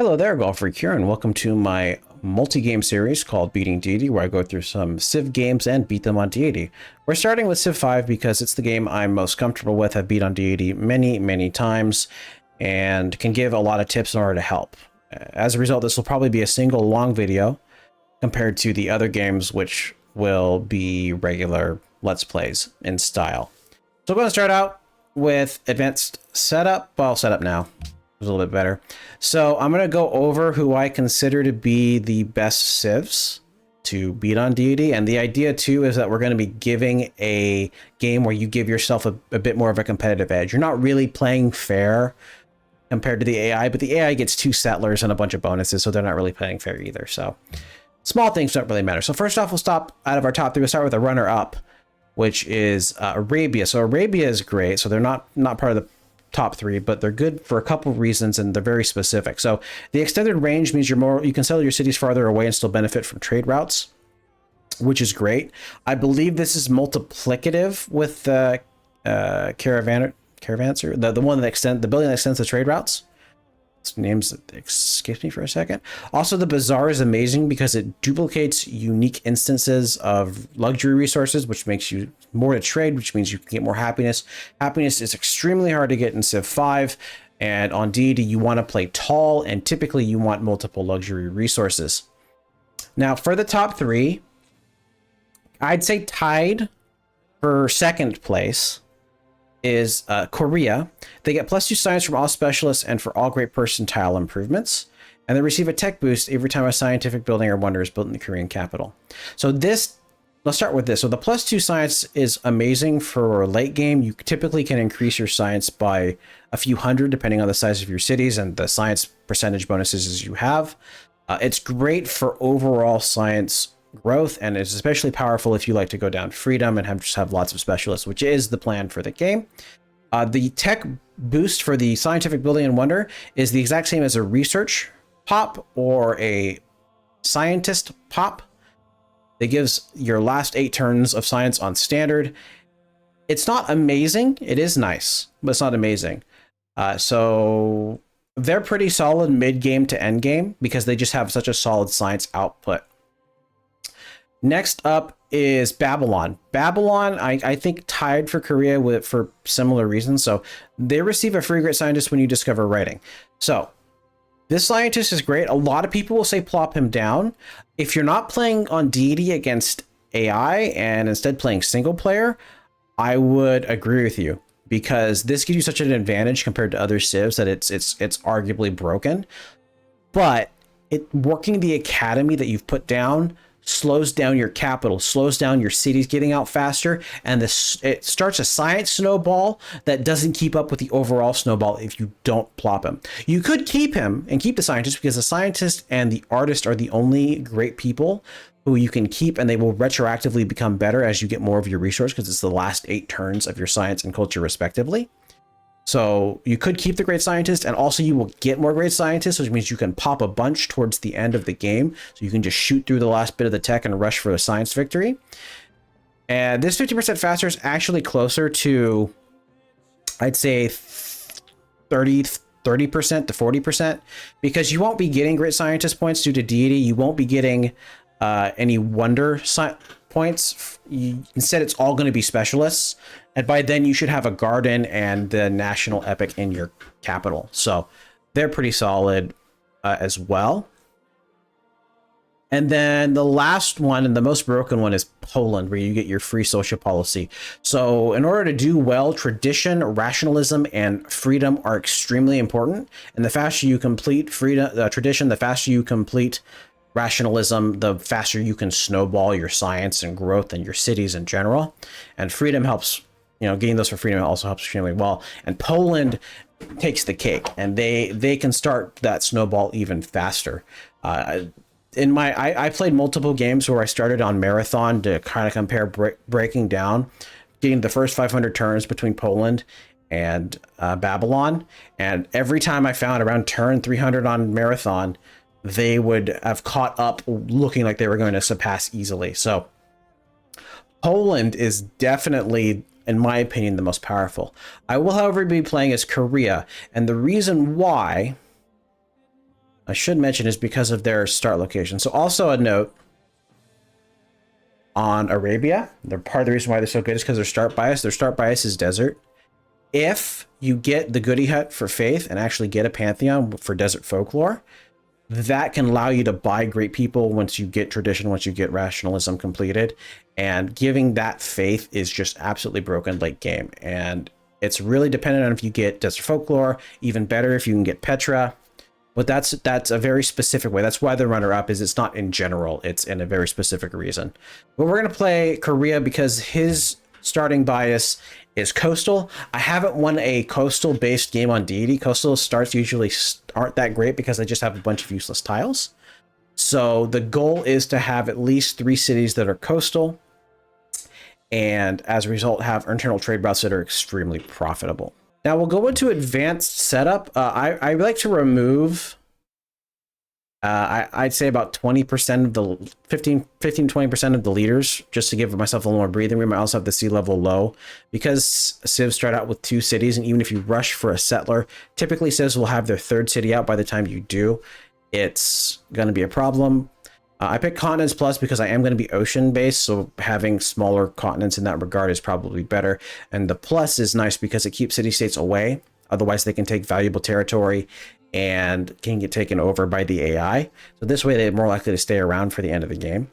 Hello there, Golfer here, and welcome to my multi-game series called Beating Deity, where I go through some Civ games and beat them on Deity. We're starting with Civ 5 because it's the game I'm most comfortable with. I've beat on Deity many times and can give a lot of tips in order to help. As a result, this will probably be a single long video compared to the other games, which will be regular Let's Plays in style. So I'm going to start out with advanced setup. Well, setup now. A little bit better. So I'm going to go over who I consider to be the best civs to beat on Deity. And the idea too is that we're going to be giving a game where you give yourself a bit more of a competitive edge. You're not really playing fair compared to the AI, but the AI gets 2 settlers and a bunch of bonuses, so they're not really playing fair either. So small things don't really matter. So first off, we'll stop out of our top 3. We'll start with a runner-up, which is Arabia. So Arabia is great. So they're not part of the top 3, but they're good for a couple of reasons, and they're very specific. So the extended range means you can sell your cities farther away and still benefit from trade routes, which is great. I believe this is multiplicative with the caravanser, the one that the building that extends the trade routes. Its names escaped me for a second. Also, the bazaar is amazing because it duplicates unique instances of luxury resources, which makes you more to trade, which means you can get more happiness. Happiness is extremely hard to get in Civ 5, and on Deity you want to play tall, and typically you want multiple luxury resources. Now, for the top 3, I'd say tied for second place is Korea. They get +2 science from all specialists and for all great percentile improvements, and they receive a tech boost every time a scientific building or wonder is built in the Korean capital. So let's start with this. So the +2 science is amazing for late game. You typically can increase your science by a few hundred depending on the size of your cities and the science percentage bonuses as you have. It's great for overall science growth, and it's especially powerful if you like to go down freedom and just have lots of specialists, which is the plan for the game. The tech boost for the scientific building and wonder is the exact same as a research pop or a scientist pop. It gives your last 8 turns of science on standard. It's not amazing. It is nice, but it's not amazing. So they're pretty solid mid-game to end game because they just have such a solid science output. Next up is Babylon. Babylon, I think, tied for Korea for similar reasons. So they receive a free great scientist when you discover writing. So this scientist is great. A lot of people will say plop him down. If you're not playing on Deity against AI and instead playing single player, I would agree with you, because this gives you such an advantage compared to other civs that it's arguably broken. But working the academy that you've put down slows down your capital, slows down your cities getting out faster, and it starts a science snowball that doesn't keep up with the overall snowball if you don't plop him. You could keep him and keep the scientist, because the scientist and the artist are the only great people who you can keep, and they will retroactively become better as you get more of your resource, because it's the last 8 turns of your science and culture respectively. So you could keep the great scientist, and also you will get more great scientists, which means you can pop a bunch towards the end of the game. So you can just shoot through the last bit of the tech and rush for a science victory. And this 50% faster is actually closer to, I'd say, 30% to 40%, because you won't be getting great scientist points due to Deity. You won't be getting any wonder points. Instead, it's all going to be specialists, and by then you should have a garden and the national epic in your capital, so they're pretty solid as well. And then the last one, and the most broken one, is Poland, where you get your free social policy. So in order to do well, tradition, rationalism, and freedom are extremely important, and the faster you complete tradition, the faster you complete rationalism, the faster you can snowball your science and growth and your cities in general. And freedom helps, getting those for freedom also helps extremely well. And Poland takes the cake, and they can start that snowball even faster. I played multiple games where I started on Marathon to kind of compare breaking down, getting the first 500 turns between Poland and Babylon. And every time I found around turn 300 on Marathon, they would have caught up looking like they were going to surpass easily. So Poland is definitely, in my opinion, the most powerful. I will, however, be playing as Korea. And the reason why I should mention is because of their start location. So also a note on Arabia, they're part of the reason why they're so good is because their start bias is desert. If you get the goody hut for faith and actually get a pantheon for desert folklore, that can allow you to buy great people once you get tradition, once you get rationalism completed. And giving that faith is just absolutely broken late game. And it's really dependent on if you get desert folklore, even better if you can get Petra. But that's a very specific way. That's why the runner-up is it's not in general, it's in a very specific reason. But we're going to play Korea because his starting bias is coastal. I haven't won a coastal based game on Deity. Coastal starts usually aren't that great because they just have a bunch of useless tiles. So the goal is to have at least 3 cities that are coastal, and as a result have internal trade routes that are extremely profitable. Now we'll go into advanced setup. I like to remove I'd say about 20% of the 15-20% of the leaders, just to give myself a little more breathing room. I also have the sea level low because civs start out with 2 cities, and even if you rush for a settler, typically civs will have their 3rd city out by the time you do. It's going to be a problem. I picked continents plus because I am going to be ocean based, so having smaller continents in that regard is probably better. And the plus is nice because it keeps city states away. Otherwise, they can take valuable territory and can get taken over by the AI. So this way they're more likely to stay around for the end of the game.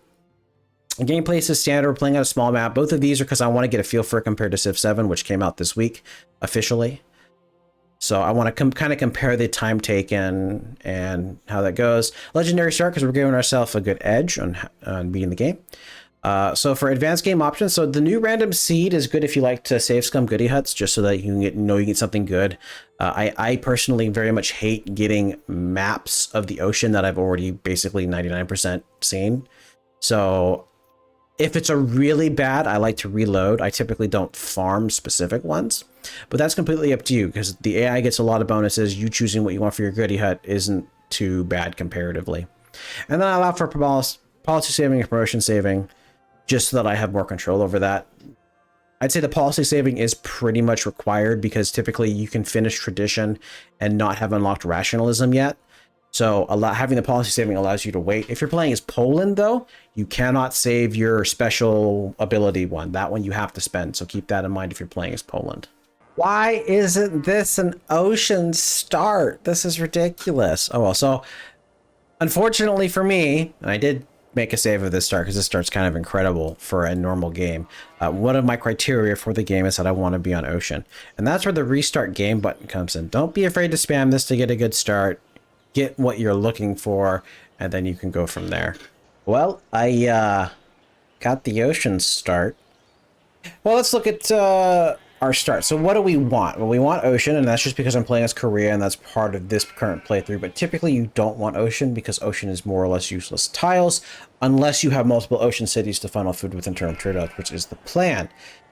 The gameplay is standard. We're playing on a small map. Both of these are because I want to get a feel for it compared to Civ 7, which came out this week officially. So I want to kind of compare the time taken and how that goes. Legendary start because we're giving ourselves a good edge on beating the game. So for advanced game options, so the new random seed is good if you like to save scum goody huts, just so that you can you get something good. I personally very much hate getting maps of the ocean that I've already basically 99% seen. So if it's a really bad, I like to reload. I typically don't farm specific ones, but that's completely up to you because the AI gets a lot of bonuses. You choosing what you want for your goody hut isn't too bad comparatively. And then I allow for policy saving and promotion saving, just so that I have more control over that. I'd say the policy saving is pretty much required because typically you can finish tradition and not have unlocked rationalism yet. So having the policy saving allows you to wait. If you're playing as Poland, though, you cannot save your special ability one. That one you have to spend. So keep that in mind if you're playing as Poland. Why isn't this an ocean start? This is ridiculous. Oh, well, so unfortunately for me, and I did make a save of this start because this start's kind of incredible for a normal game. One of my criteria for the game is that I want to be on ocean, and that's where the restart game button comes in. Don't be afraid to spam this to get a good start, get what you're looking for, and then you can go from there. Well, I got the ocean start. Well, let's look at our start. So what do we want? Well, we want ocean, and that's just because I'm playing as Korea, and that's part of this current playthrough. But typically you don't want ocean because ocean is more or less useless tiles unless you have multiple ocean cities to funnel food with internal trade routes, which is the plan.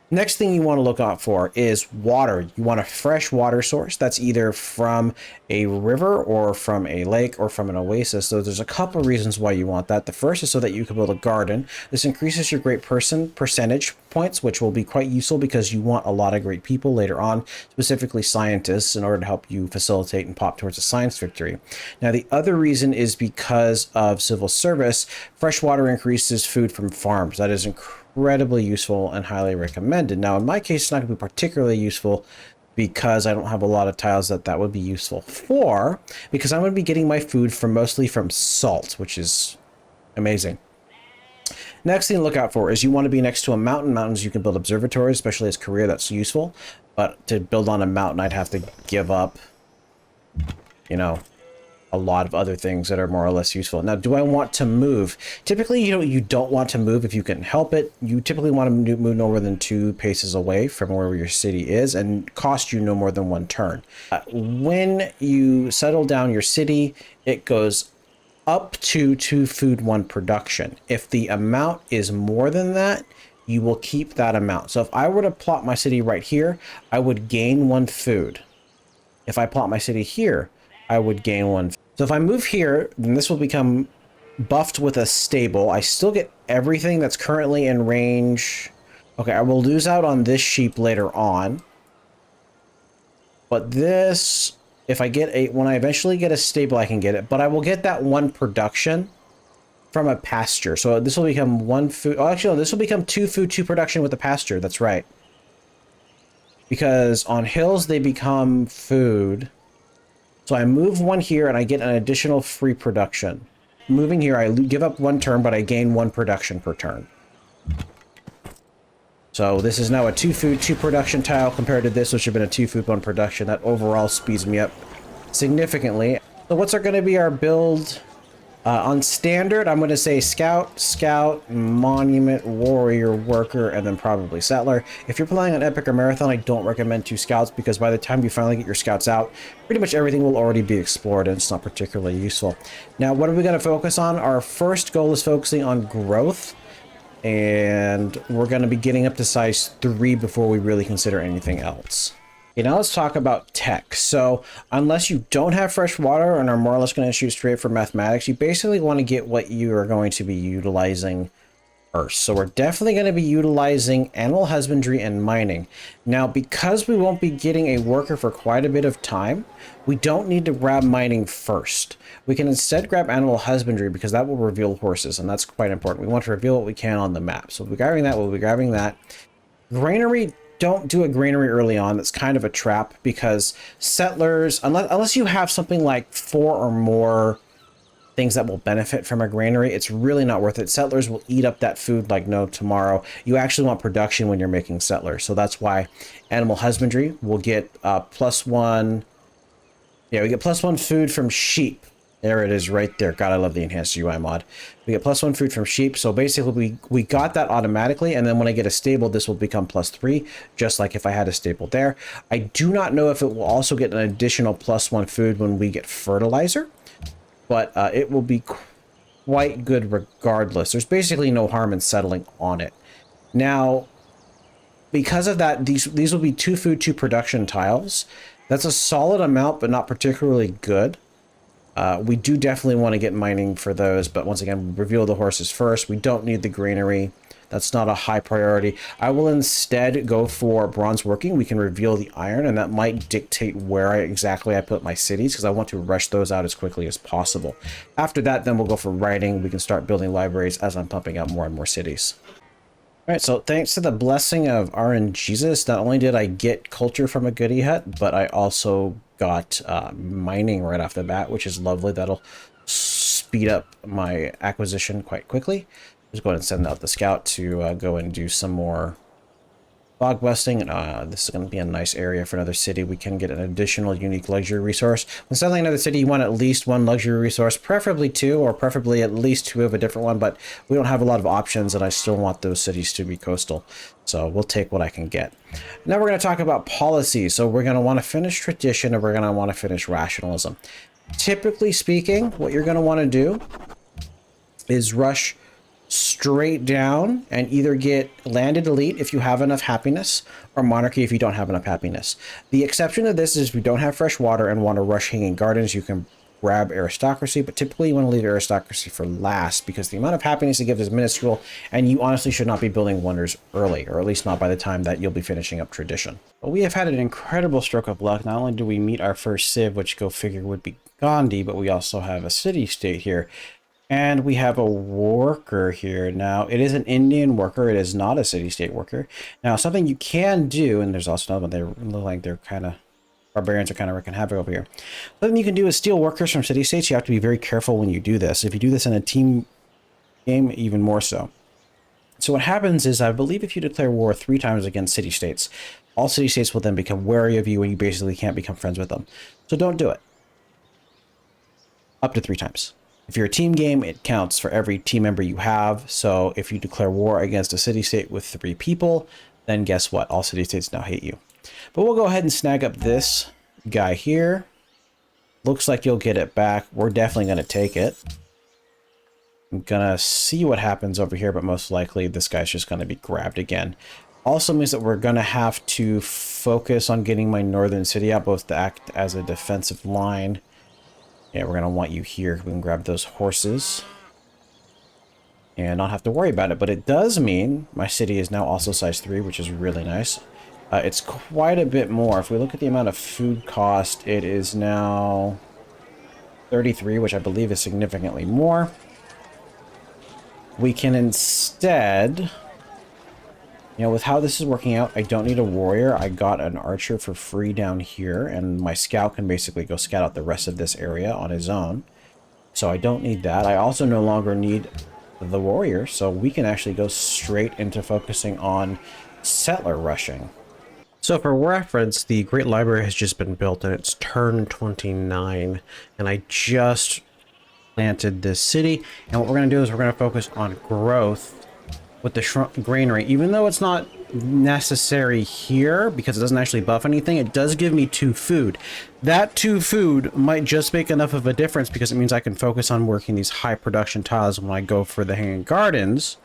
Next thing you want to look out for is water. You want a fresh water source that's either from a river or from a lake or from an oasis. So there's a couple of reasons why you want that. The first is so that you can build a garden. This increases your great percentage points, which will be quite useful because you want a lot of great people later on, specifically scientists, in order to help you facilitate and pop towards a science victory. Now, the other reason is because of civil service. Fresh water increases food from farms. That is incredibly useful and highly recommended. Now, in my case, it's not going to be particularly useful because I don't have a lot of tiles that would be useful for, because I'm going to be getting my food mostly from salt, which is amazing. Next thing to look out for is you want to be next to a mountain. Mountains, you can build observatories, especially as Korea, that's useful. But to build on a mountain, I'd have to give up, a lot of other things that are more or less useful. Now, do I want to move? Typically, you don't want to move if you can help it. You typically want to move no more than 2 paces away from wherever your city is and cost you no more than 1 turn. When you settle down your city, it goes up to 2 food, 1 production. If the amount is more than that, you will keep that amount. So if I were to plot my city right here, I would gain 1 food. If I plot my city here, I would gain 1. So if I move here, then this will become buffed with a stable. I still get everything that's currently in range. Okay, I will lose out on this sheep later on. But this If I get a, when I eventually get a stable, I can get it, but I will get that one production from a pasture. So this will become one food. Oh, actually, no, this will become two food, two production with the pasture. That's right. Because on hills, they become food. So I move one here and I get an additional free production. Moving here, I give up one turn, but I gain one production per turn. So this is now a 2 food, 2 production tile compared to this, which have been a 2 food, 1 production. That overall speeds me up significantly. So what's going to be our build? On standard, I'm going to say scout, scout, monument, warrior, worker, and then probably settler. If you're playing on epic or marathon, I don't recommend 2 scouts because by the time you finally get your scouts out, pretty much everything will already be explored and it's not particularly useful. Now, what are we going to focus on? Our first goal is focusing on growth, and we're going to be getting up to size 3 before we really consider anything else. Okay, now let's talk about tech. So unless you don't have fresh water and are more or less going to shoot straight for mathematics, you basically want to get what you are going to be utilizing first. So we're definitely going to be utilizing animal husbandry and mining. Now, because we won't be getting a worker for quite a bit of time, we don't need to grab mining first. We can instead grab animal husbandry because that will reveal horses, and that's quite important. We want to reveal what we can on the map. So we'll be grabbing that, we'll be grabbing that. Granary, don't do a granary early on. That's kind of a trap because settlers, unless you have something like 4 or more things that will benefit from a granary, it's really not worth it. Settlers will eat up that food like no tomorrow. You actually want production when you're making settlers. So that's why animal husbandry will get +1. Yeah, we get +1 food from sheep. There it is right there. God, I love the enhanced UI mod. We get +1 food from sheep. So basically we got that automatically. And then when I get a stable, this will become +3, just like if I had a stable there. I do not know if it will also get an additional +1 food when we get fertilizer, but it will be quite good regardless. There's basically no harm in settling on it. Now, because of that, these will be 2 food, 2 production tiles. That's a solid amount, but not particularly good. We do definitely want to get mining for those, but once again, reveal the horses first. We don't need the granary. That's not a high priority. I will instead go for bronze working. We can reveal the iron, and that might dictate where exactly I put my cities because I want to rush those out as quickly as possible. After that, then we'll go for writing. We can start building libraries as I'm pumping out more and more cities. All right, so thanks to the blessing of RNGesus, not only did I get culture from a goodie hut, but I also got mining right off the bat, which is lovely. That'll speed up my acquisition quite quickly. Just go ahead and send out the scout to go and do some more fog busting. This is going to be a nice area for another city. We can get an additional unique luxury resource. When settling another city, you want at least 1 luxury resource, preferably 2, or preferably at least 2 of a different one, but we don't have a lot of options, and I still want those cities to be coastal. So we'll take what I can get. Now we're going to talk about policy. So we're going to want to finish tradition, and we're going to want to finish rationalism. Typically speaking, what you're going to want to do is rush straight down and either get landed elite if you have enough happiness, or monarchy if you don't have enough happiness. The exception to this is if you don't have fresh water and want to rush hanging gardens, you can grab aristocracy, but typically you want to leave aristocracy for last because the amount of happiness it gives is minuscule, and you honestly should not be building wonders early, or at least not by the time that you'll be finishing up tradition. But we have had an incredible stroke of luck. Not only do we meet our first civ, which go figure would be Gandhi, but we also have a city-state here. And we have a worker here. Now, it is an Indian worker. It is not a city-state worker. Now, something you can do, and there's also another one, they look like they're kind of, barbarians are kind of wreaking havoc over here. Something you can do is steal workers from city-states. You have to be very careful when you do this. If you do this in a team game, even more so. So what happens is, I believe if you declare war 3 times against city-states, all city-states will then become wary of you, and you basically can't become friends with them. So don't do it. Up to 3 times. If you're a team game, it counts for every team member you have. So if you declare war against a city-state with 3 people, then guess what? All city-states now hate you. But we'll go ahead and snag up this guy here. Looks like you'll get it back. We're definitely going to take it. I'm going to see what happens over here, but most likely this guy's just going to be grabbed again. Also means that we're going to have to focus on getting my northern city out, both to act as a defensive line. Yeah, we're going to want you here. We can grab those horses and not have to worry about it. But it does mean my city is now also size 3, which is really nice. It's quite a bit more. If we look at the amount of food cost, it is now 33, which I believe is significantly more. We can instead, with how this is working out, I don't need a warrior. I got an archer for free down here, and my scout can basically go scout out the rest of this area on his own. So I don't need that. I also no longer need the warrior, so we can actually go straight into focusing on settler rushing. So for reference, the Great Library has just been built, and it's turn 29, and I just planted this city. And what we're going to do is we're going to focus on growth with the shrunk granary. Even though it's not necessary here because it doesn't actually buff anything, it does give me 2 food. That 2 food might just make enough of a difference because it means I can focus on working these high production tiles when I go for the Hanging Gardens,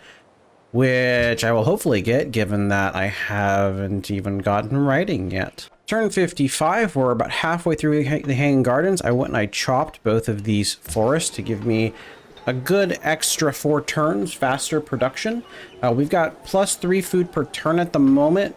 which I will hopefully get, given that I haven't even gotten writing yet. Turn 55, we're about halfway through the Hanging Gardens. I went and I chopped both of these forests to give me a good extra 4 turns, faster production. We've got +3 food per turn at the moment,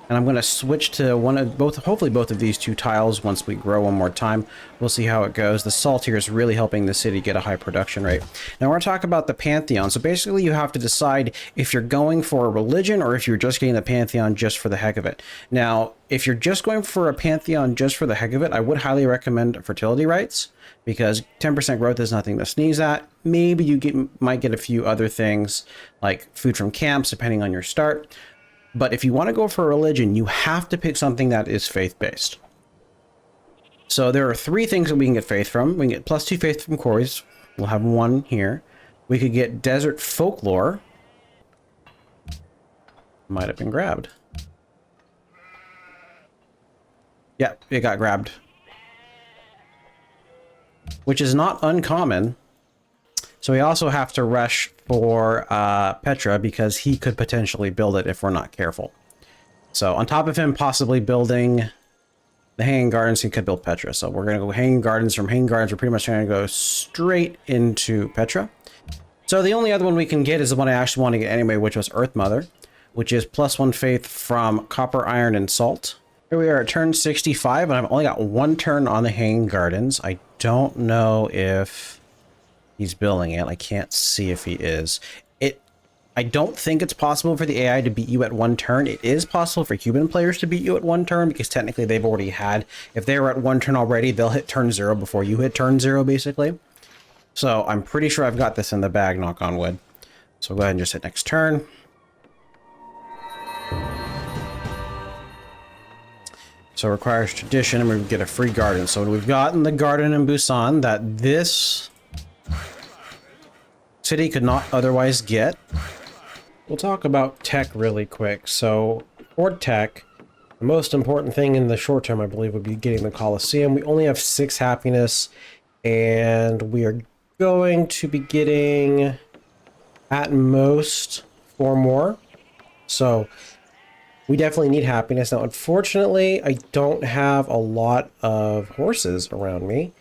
and I'm going to switch to hopefully both of these 2 tiles once we grow one more time. We'll see how it goes. The salt here is really helping the city get a high production rate. Now we're going to talk about the Pantheon. So basically you have to decide if you're going for a religion or if you're just getting the Pantheon just for the heck of it. Now, if you're just going for a Pantheon just for the heck of it, I would highly recommend fertility rites, because 10% growth is nothing to sneeze at. Maybe you might get a few other things like food from camps, depending on your start. But if you want to go for a religion, you have to pick something that is faith-based. So there are 3 things that we can get faith from. We can get +2 faith from quarries. We'll have 1 here. We could get desert folklore. Might have been grabbed. Yep, it got grabbed. Which is not uncommon. So we also have to rush for Petra because he could potentially build it if we're not careful. So on top of him possibly building the Hanging Gardens, he could build Petra. So we're going to go Hanging Gardens. From Hanging Gardens, we're pretty much going to go straight into Petra. So the only other one we can get is the one I actually want to get anyway, which was Earth Mother, which is +1 faith from copper, iron, and salt. Here we are at turn 65, and I've only got 1 turn on the Hanging Gardens. I don't know if he's building it. I can't see if he is. I don't think it's possible for the AI to beat you at 1 turn. It is possible for human players to beat you at 1 turn because technically they've already had. If they were at 1 turn already, they'll hit turn 0 before you hit turn 0, basically. So I'm pretty sure I've got this in the bag, knock on wood. So we'll go ahead and just hit next turn. So it requires tradition, and we get a free garden. So we've gotten the garden in Busan that this city could not otherwise get. We'll talk about tech really quick. So for tech, the most important thing in the short term, I believe, would be getting the Colosseum. We only have 6 happiness, and we are going to be getting at most 4 more. So we definitely need happiness. Now, unfortunately, I don't have a lot of horses around me.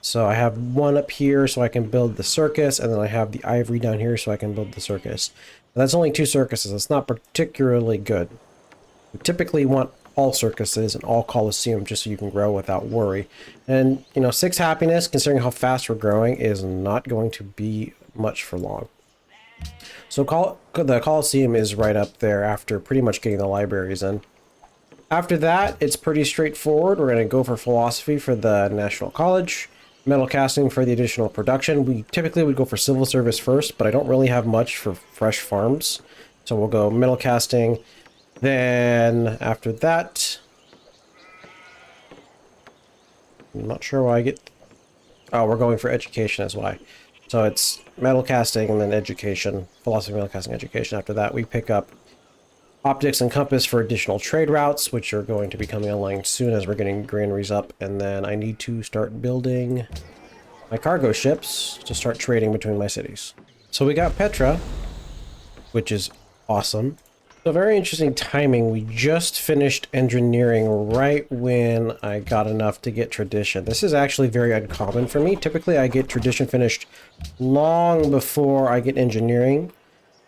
So I have 1 up here so I can build the circus, and then I have the ivory down here so I can build the circus. But that's only 2 circuses. It's not particularly good. We typically want all circuses and all Colosseum just so you can grow without worry. And, 6 happiness, considering how fast we're growing, is not going to be much for long. So the Colosseum is right up there after pretty much getting the libraries in. After that, it's pretty straightforward. We're going to go for philosophy for the National College, metal casting for the additional production. We typically would go for civil service first, but I don't really have much for fresh farms. So we'll go metal casting. Then after that, I'm not sure why I get... Oh, we're going for education as why. So it's metal casting and then education, philosophy, metal casting, education. After that, we pick up optics and compass for additional trade routes, which are going to be coming online soon as we're getting granaries up. And then I need to start building my cargo ships to start trading between my cities. So we got Petra, which is awesome. So very interesting timing. We just finished engineering right when I got enough to get tradition. This is actually very uncommon for me. Typically I get tradition finished long before I get engineering.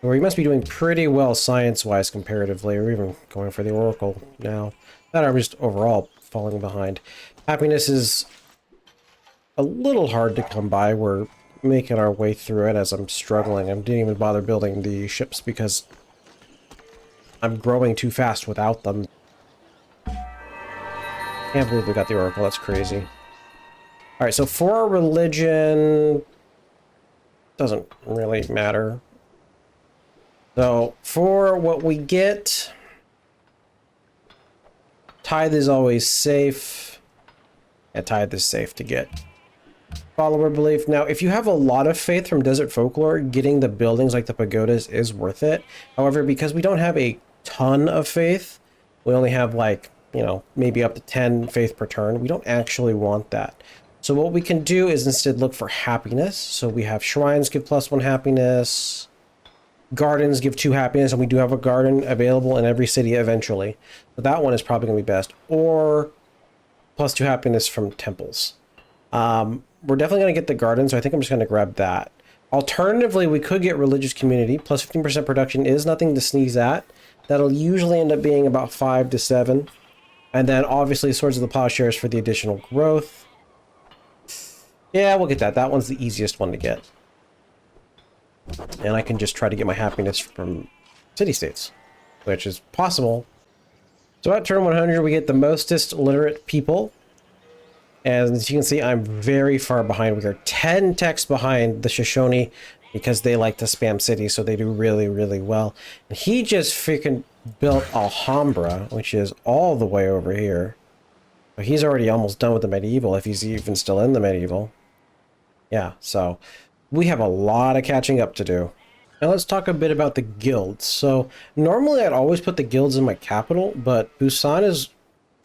We must be doing pretty well science-wise comparatively, or even going for the Oracle now. That I'm just overall falling behind. Happiness is a little hard to come by. We're making our way through it as I'm struggling. I didn't even bother building the ships because I'm growing too fast without them. Can't believe we got the Oracle. That's crazy. Alright, so for our religion... doesn't really matter. So, for what we get... Tithe is always safe. Yeah, tithe is safe to get. Follower belief. Now, if you have a lot of faith from Desert Folklore, getting the buildings like the pagodas is worth it. However, because we don't have a ton of faith, we only have like, you know, maybe up to 10 faith per turn. We don't actually want that. So what we can do is instead look for happiness. So we have shrines give +1 happiness. Gardens give 2 happiness, and we do have a garden available in every city eventually. So that one is probably going to be best. Or +2 happiness from temples. We're definitely going to get the garden, so I think I'm just going to grab that. Alternatively, we could get religious community. Plus 15% production is nothing to sneeze at. That'll usually end up being about 5 to 7. And then obviously Swords of the Plowshares for the additional growth. Yeah, we'll get that. That one's the easiest one to get. And I can just try to get my happiness from city-states, which is possible. So at turn 100, we get the mostest literate people. And as you can see, I'm very far behind. We are 10 techs behind the Shoshone because they like to spam cities, so they do really, really well. And he just freaking built Alhambra, which is all the way over here. But he's already almost done with the medieval, if he's even still in the medieval. Yeah, so we have a lot of catching up to do. Now let's talk a bit about the guilds. So normally I'd always put the guilds in my capital, but Busan is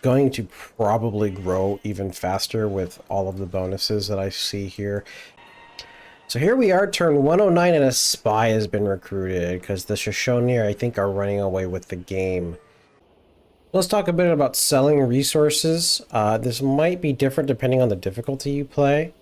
going to probably grow even faster with all of the bonuses that I see here. So here we are, turn 109, and a spy has been recruited because the Shoshone, I think, are running away with the game. Let's talk a bit about selling resources. This might be different depending on the difficulty you play,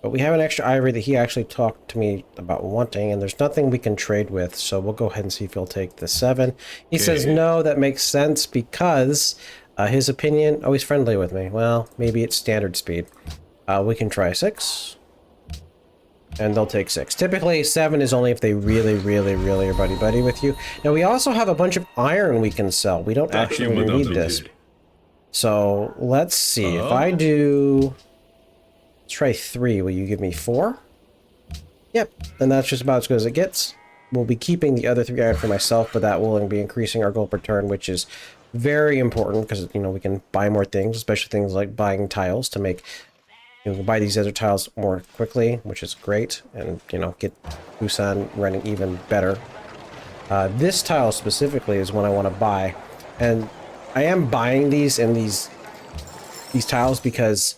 but we have an extra ivory that he actually talked to me about wanting, and there's nothing we can trade with, so we'll go ahead and see if he'll take the 7. He says no, that makes sense because his opinion, oh, he's friendly with me. Well, maybe it's standard speed. We can try 6. And they'll take 6. Typically, 7 is only if they really, really, really are buddy-buddy with you. Now, we also have a bunch of iron we can sell. We don't actually need this. So, let's see. If I do... Let's try 3. Will you give me 4? Yep. And that's just about as good as it gets. We'll be keeping the other 3 iron for myself, but that will be increasing our gold per turn, which is very important because, you know, we can buy more things, especially things like buying tiles to make... You can buy these desert tiles more quickly, which is great, and, you know, get Busan running even better. This tile specifically is one I want to buy, and I am buying these and these tiles because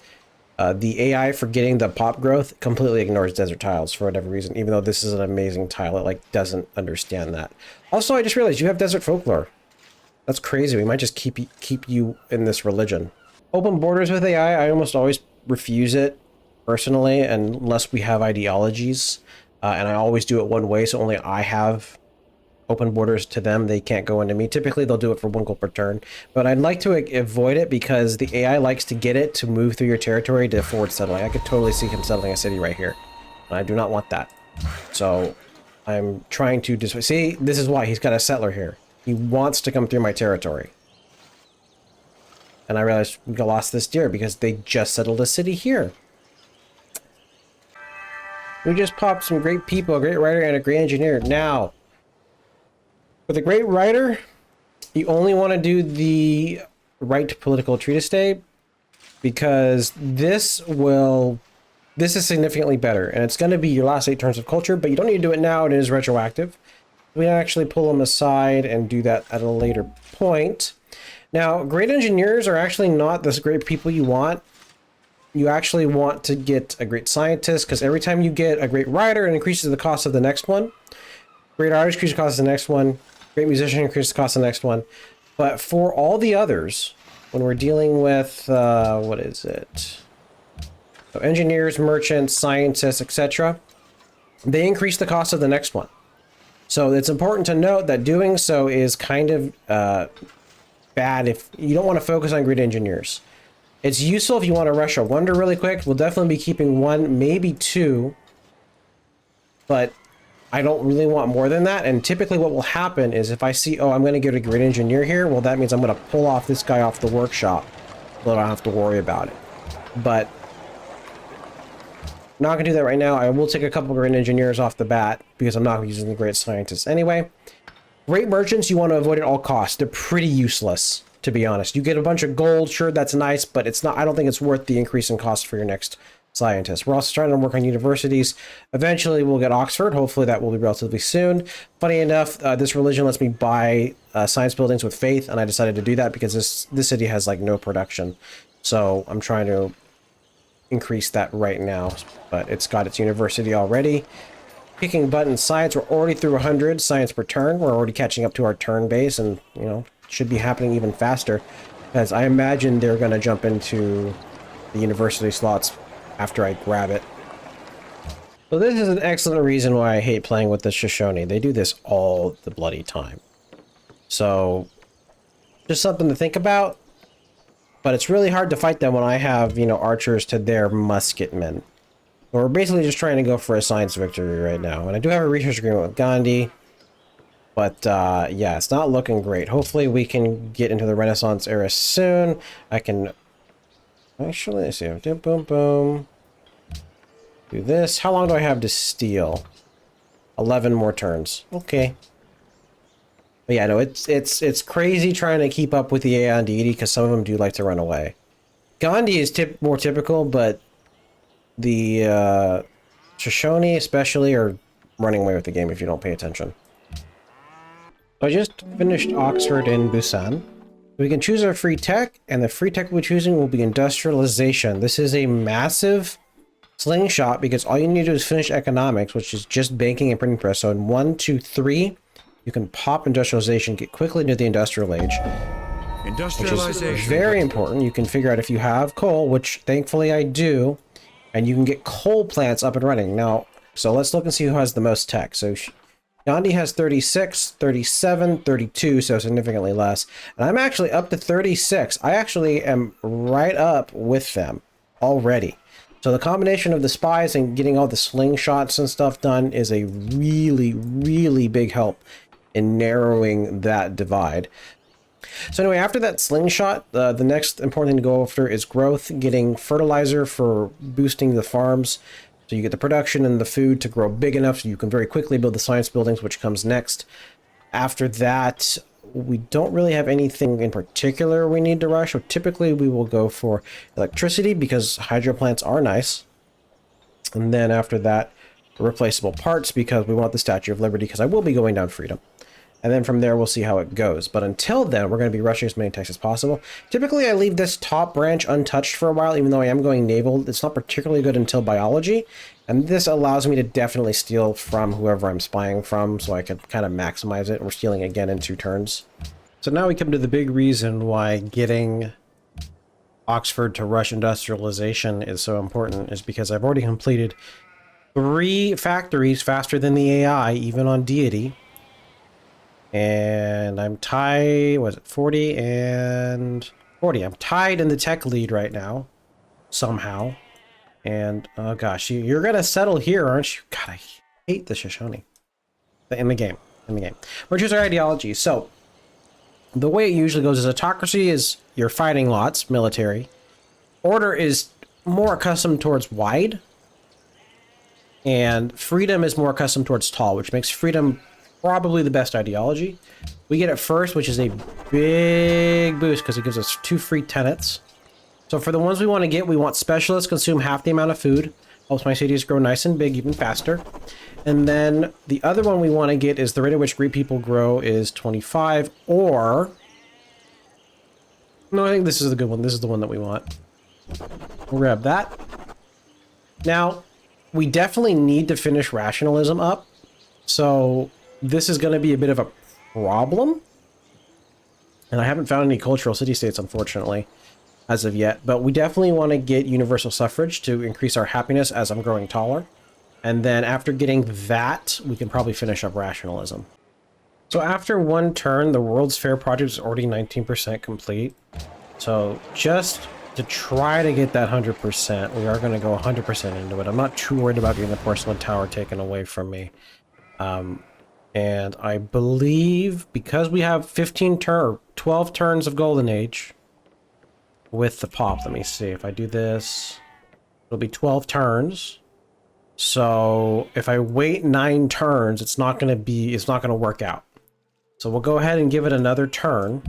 the AI for getting the pop growth completely ignores desert tiles for whatever reason, even though this is an amazing tile. It, like, doesn't understand that. Also, I just realized you have desert folklore. That's crazy. We might just keep you in this religion. Open borders with AI, I almost always refuse it personally unless we have ideologies, and I always do it one way, so only I have open borders to them. They can't go into me. Typically they'll do it for 1 gold per turn, but I'd like to avoid it because the AI likes to get it to move through your territory to forward settling. I could totally see him settling a city right here, and I do not want that. So I'm trying to see, this is why he's got a settler here. He wants to come through my territory. And I realized we lost this deer because they just settled a city here. We just popped some great people, a great writer and a great engineer. Now, with a great writer, you only want to do the right to political treatise day because this is significantly better. And it's going to be your last 8 turns of culture, but you don't need to do it now. It is retroactive. We can actually pull them aside and do that at a later point. Now, great engineers are actually not the great people you want. You actually want to get a great scientist, because every time you get a great writer, it increases the cost of the next one. Great artist increases the cost of the next one. Great musician increases the cost of the next one. But for all the others, when we're dealing with, what is it? So engineers, merchants, scientists, etc., they increase the cost of the next one. So it's important to note that doing so is kind of bad if you don't want to focus on grid engineers. It's useful if you want to rush a wonder really quick. We'll definitely be keeping one, maybe two, but I don't really want more than that. And typically what will happen is if I see, oh, I'm going to get a grid engineer here, well, that means I'm going to pull off this guy off the workshop so I don't have to worry about it. But I'm not going to do that right now. I will take a couple of grid engineers off the bat because I'm not using the great scientists anyway. Great merchants you want to avoid at all costs. They're pretty useless, to be honest. You get a bunch of gold, sure, that's nice, but it's not. I don't think it's worth the increase in cost for your next scientist. We're also starting to work on universities. Eventually, we'll get Oxford. Hopefully, that will be relatively soon. Funny enough, this religion lets me buy science buildings with faith, and I decided to do that because this city has like no production. So I'm trying to increase that right now, but it's got its university already. Picking button science, we're already through 100 science per turn. We're already catching up to our turn base, and you know, should be happening even faster, as I imagine they're going to jump into the university slots after I grab it. So this is an excellent reason why I hate playing with the Shoshone. They do this all the bloody time. So just something to think about. But it's really hard to fight them when I have, you know, archers to their musketmen. We're basically just trying to go for a science victory right now. And I do have a research agreement with Gandhi. But, yeah, it's not looking great. Hopefully we can get into the Renaissance era soon. I can... Actually, let's see. Boom, boom. Do this. How long do I have to steal? 11 more turns. Okay. But yeah, no, it's crazy trying to keep up with the AI on Deity because some of them do like to run away. Gandhi is more typical, but the Shoshone especially are running away with the game if you don't pay attention. So I just finished Oxford and Busan. We can choose our free tech, and the free tech we're choosing will be Industrialization. This is a massive slingshot because all you need to do is finish economics, which is just banking and printing press. So in 1, 2, 3, you can pop Industrialization, get quickly into the Industrial Age. Industrialization. Which is very important. You can figure out if you have coal, which thankfully I do, and you can get coal plants up and running. Now, so let's look and see who has the most tech. So Gandhi has 36, 37, 32, so significantly less. And I'm actually up to 36. I actually am right up with them already. So the combination of the spies and getting all the slingshots and stuff done is a really, really big help in narrowing that divide. So anyway, after that slingshot, the next important thing to go after is growth, getting fertilizer for boosting the farms. So you get the production and the food to grow big enough so you can very quickly build the science buildings, which comes next. After that, we don't really have anything in particular we need to rush. So typically we will go for electricity because hydro plants are nice. And then after that, replaceable parts because we want the Statue of Liberty because I will be going down Freedom. And then from there, we'll see how it goes. But until then, we're going to be rushing as many techs as possible. Typically, I leave this top branch untouched for a while, even though I am going naval. It's not particularly good until biology. And this allows me to definitely steal from whoever I'm spying from, so I can kind of maximize it. We're stealing again in 2 turns. So now we come to the big reason why getting Oxford to rush industrialization is so important, is because I've already completed 3 factories faster than the AI, even on Deity. And I'm tied, was it 40 and 40? I'm tied in the tech lead right now, somehow. And, oh gosh, you're going to settle here, aren't you? God, I hate the Shoshone. In the game. Which is our ideology. So, the way it usually goes is autocracy is you're fighting lots, military. Order is more accustomed towards wide. And freedom is more accustomed towards tall, which makes freedom probably the best ideology. We get it first, which is a big boost because it gives us 2 free tenets. So for the ones we want to get, we want specialists consume half the amount of food. Helps my cities grow nice and big even faster. And then the other one we want to get is the rate at which great people grow is 25, or... No, I think this is the good one. This is the one that we want. We'll grab that. Now, we definitely need to finish rationalism up. So this is going to be a bit of a problem. And I haven't found any cultural city-states, unfortunately, as of yet. But we definitely want to get universal suffrage to increase our happiness as I'm growing taller. And then after getting that, we can probably finish up rationalism. So after one turn, the World's Fair project is already 19% complete. So just to try to get that 100%, we are going to go 100% into it. I'm not too worried about getting the Porcelain Tower taken away from me. And I believe because we have 12 turns of Golden Age with the pop, let me see. If I do this, it'll be 12 turns. So if I wait 9 turns, it's not going to work out. So we'll go ahead and give it another turn.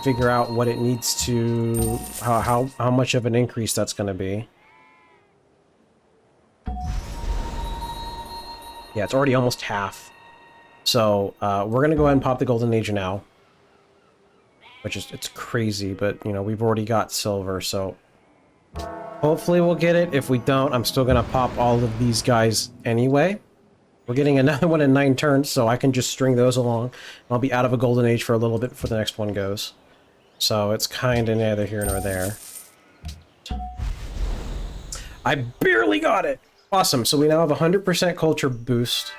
Figure out what it needs to, how much of an increase that's going to be. Yeah, it's already almost half. So we're going to go ahead and pop the Golden Age now. Which is, it's crazy, but you know, we've already got silver, so hopefully we'll get it. If we don't, I'm still going to pop all of these guys anyway. We're getting another one in 9 turns, so I can just string those along. I'll be out of a Golden Age for a little bit before the next one goes. So it's kind of neither here nor there. I barely got it! Awesome, so we now have 100% culture boost.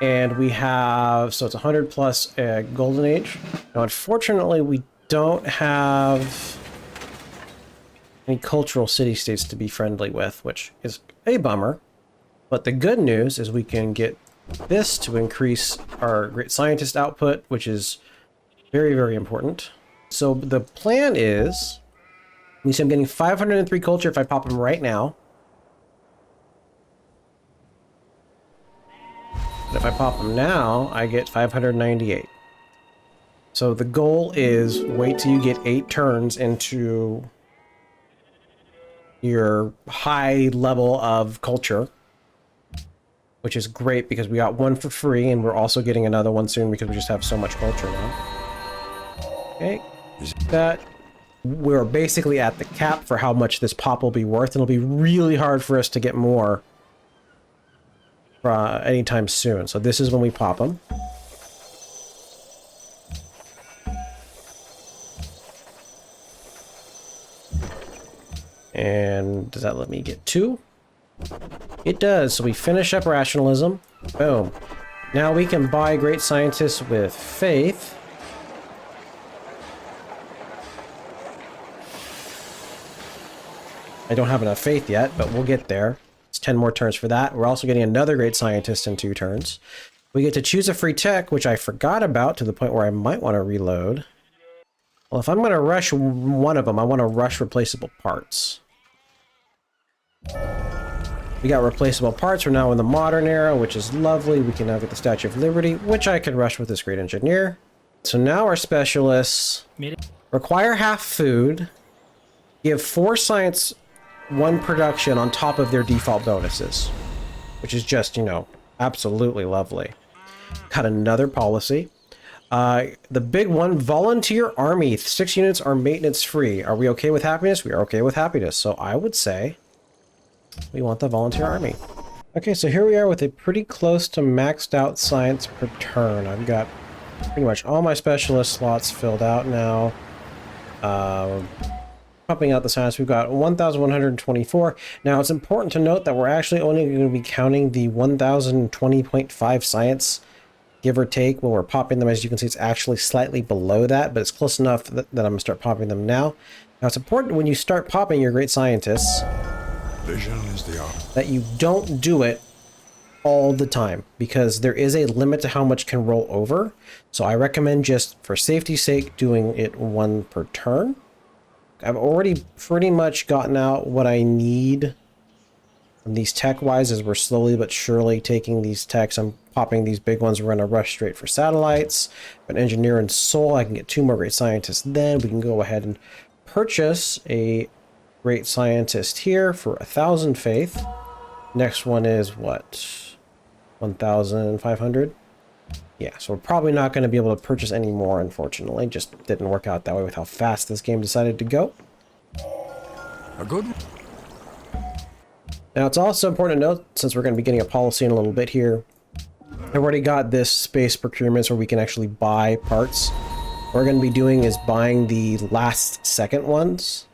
And we have, so it's 100 plus Golden Age. Now, unfortunately, we don't have any cultural city-states to be friendly with, which is a bummer. But the good news is we can get this to increase our great scientist output, which is very, very important. So the plan is, you see I'm getting 503 culture if I pop them right now. But if I pop them now, I get 598. So the goal is wait till you get 8 turns into your high level of culture, which is great because we got one for free and we're also getting another one soon because we just have so much culture now. Okay, that we're basically at the cap for how much this pop will be worth, and it'll be really hard for us to get more anytime soon. So this is when we pop them. And does that let me get 2? It does. So we finish up rationalism. Boom. Now we can buy great scientists with faith. I don't have enough faith yet, but we'll get there. It's 10 more turns for that. We're also getting another great scientist in 2 turns. We get to choose a free tech, which I forgot about to the point where I might want to reload. Well, if I'm going to rush one of them, I want to rush replaceable parts. We got replaceable parts. We're now in the modern era, which is lovely. We can now get the Statue of Liberty, which I can rush with this great engineer. So now our specialists require half food, give 4 science, 1 production on top of their default bonuses, which is just, you know, absolutely lovely. Got another policy. The big one, volunteer army. 6 units are maintenance free. Are we okay with happiness? We are okay with happiness. So I would say we want the volunteer army. Okay, so here we are with a pretty close to maxed out science per turn. I've got pretty much all my specialist slots filled out now. Popping out the science, we've got 1,124. Now, it's important to note that we're actually only going to be counting the 1,020.5 science, give or take, when we're popping them. As you can see, it's actually slightly below that, but it's close enough that I'm going to start popping them now. Now, it's important when you start popping your great scientists that you don't do it all the time, because there is a limit to how much can roll over. So I recommend just, for safety's sake, doing it 1 per turn. I've already pretty much gotten out what I need from these tech-wise as we're slowly but surely taking these techs. I'm popping these big ones. We're going to rush straight for satellites. An engineer and soul. I can get 2 more great scientists. Then we can go ahead and purchase a great scientist here for 1,000 faith. Next one is what? 1,500? Yeah, so we're probably not going to be able to purchase any more, unfortunately. Just didn't work out that way with how fast this game decided to go. A good. Now, it's also important to note, since we're going to be getting a policy in a little bit here, I've already got this space procurements where we can actually buy parts. What we're going to be doing is buying the last second ones.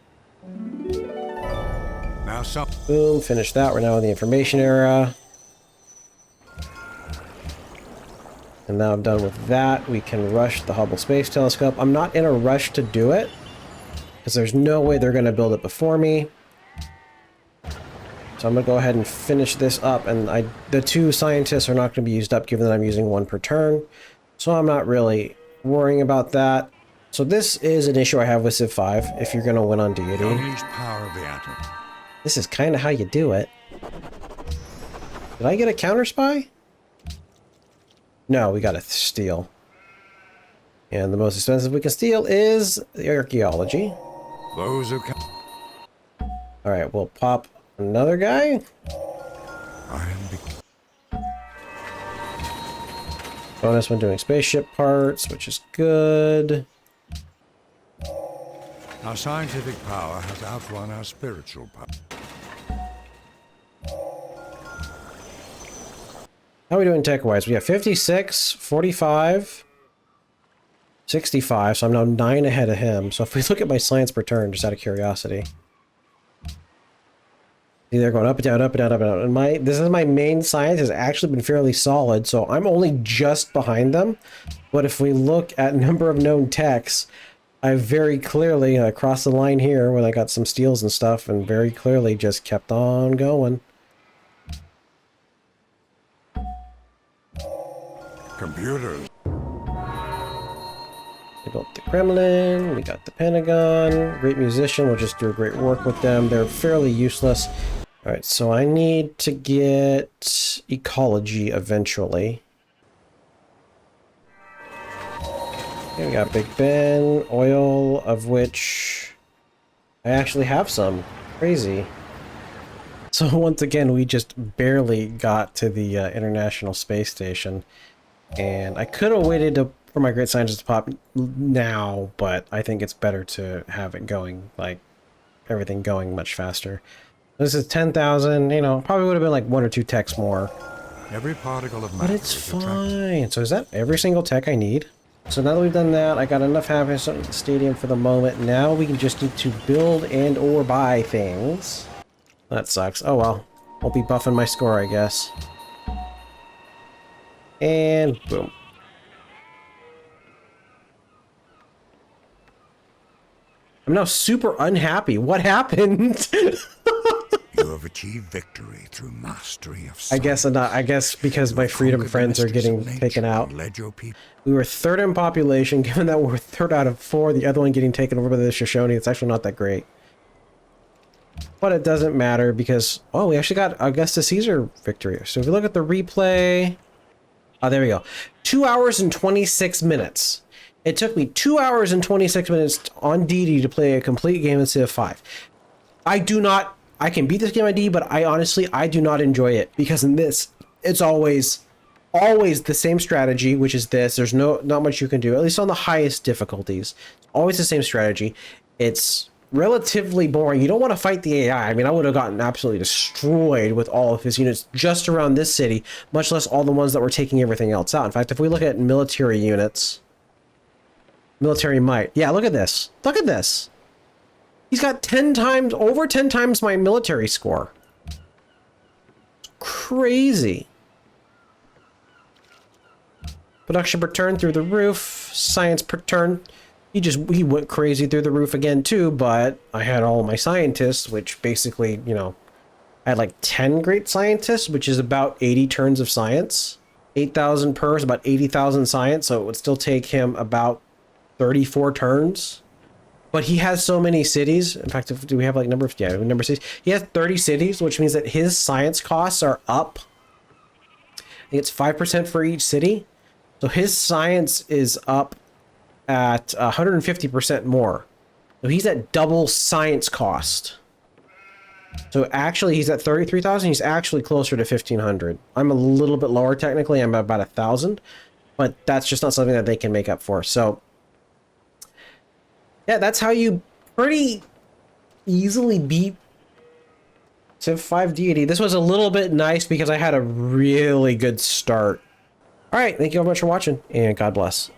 son. Boom, finish that. We're now in the information era. And now I'm done with that. We can rush the Hubble Space Telescope. I'm not in a rush to do it, because there's no way they're going to build it before me. So I'm going to go ahead and finish this up. And the 2 scientists are not going to be used up, given that I'm using 1 per turn. So I'm not really worrying about that. So this is an issue I have with Civ 5, if you're going to win on Deity. Unleash power of the atom. This is kind of how you do it. Did I get a counter spy? No, we got to steal. And the most expensive we can steal is the archaeology. Those who can. Alright, we'll pop another guy. I am Bonus when doing spaceship parts, which is good. Our scientific power has outrun our spiritual power. How are we doing tech-wise? We have 56, 45, 65, so I'm now 9 ahead of him. So if we look at my science per turn, just out of curiosity. See, they're going up and down, up and down, up and down. And this is my main science has actually been fairly solid, so I'm only just behind them. But if we look at number of known techs, I very clearly crossed the line here when I got some steals and stuff, and very clearly just kept on going. Computers. We built the Kremlin, we got the Pentagon, great musician, we'll just do great work with them. They're fairly useless. Alright, so I need to get ecology eventually. Okay, we got Big Ben, oil, of which I actually have some. Crazy. So once again, we just barely got to the International Space Station. And I could have waited for my great scientist to pop now, but I think it's better to have it going, like, everything going much faster. This is 10,000, you know, probably would have been like 1 or 2 techs more. Every particle of matter. But it's fine. So is that every single tech I need? So now that we've done that, I got enough happiness at the stadium for the moment. Now we can just need to build and or buy things. That sucks. Oh well. I'll be buffing my score, I guess. And boom. I'm now super unhappy. What happened? You have achieved victory through mastery of I guess not. I guess because my freedom friends are getting taken out. Led your people. We were 3rd in population. Given that we're 3rd out of 4, the other one getting taken over by the Shoshone, it's actually not that great. But it doesn't matter because, oh, we actually got Augustus Caesar victory. So if you look at the replay, oh, there we go. 2 hours and 26 minutes. It took me 2 hours and 26 minutes on Deity to play a complete game in Civ 5. I can beat this game on D, but I do not enjoy it because in this, it's always the same strategy, which is this. There's not much you can do, at least on the highest difficulties. It's always the same strategy. It's relatively boring. You don't want to fight the AI. I mean, I would have gotten absolutely destroyed with all of his units just around this city, much less all the ones that were taking everything else out. In fact, if we look at military units, military might. Yeah, look at this. Look at this. He's got over 10 times my military score. Crazy. Production per turn through the roof. Science per turn. He went crazy through the roof again too, but I had all my scientists, which basically, you know, I had like 10 great scientists, which is about 80 turns of science. 8,000 per is about 80,000 science, so it would still take him about 34 turns. But he has so many cities. In fact, do we have like number of, yeah, number of cities? He has 30 cities, which means that his science costs are up. I think it's 5% for each city. So his science is up at 150% more. So he's at double science cost. So actually he's at 33,000. He's actually closer to 1,500. I'm a little bit lower technically. I'm about 1,000. But that's just not something that they can make up for. So yeah, that's how you pretty easily beat Civ 5 Deity. This was a little bit nice because I had a really good start. All right, thank you very much for watching, and God bless.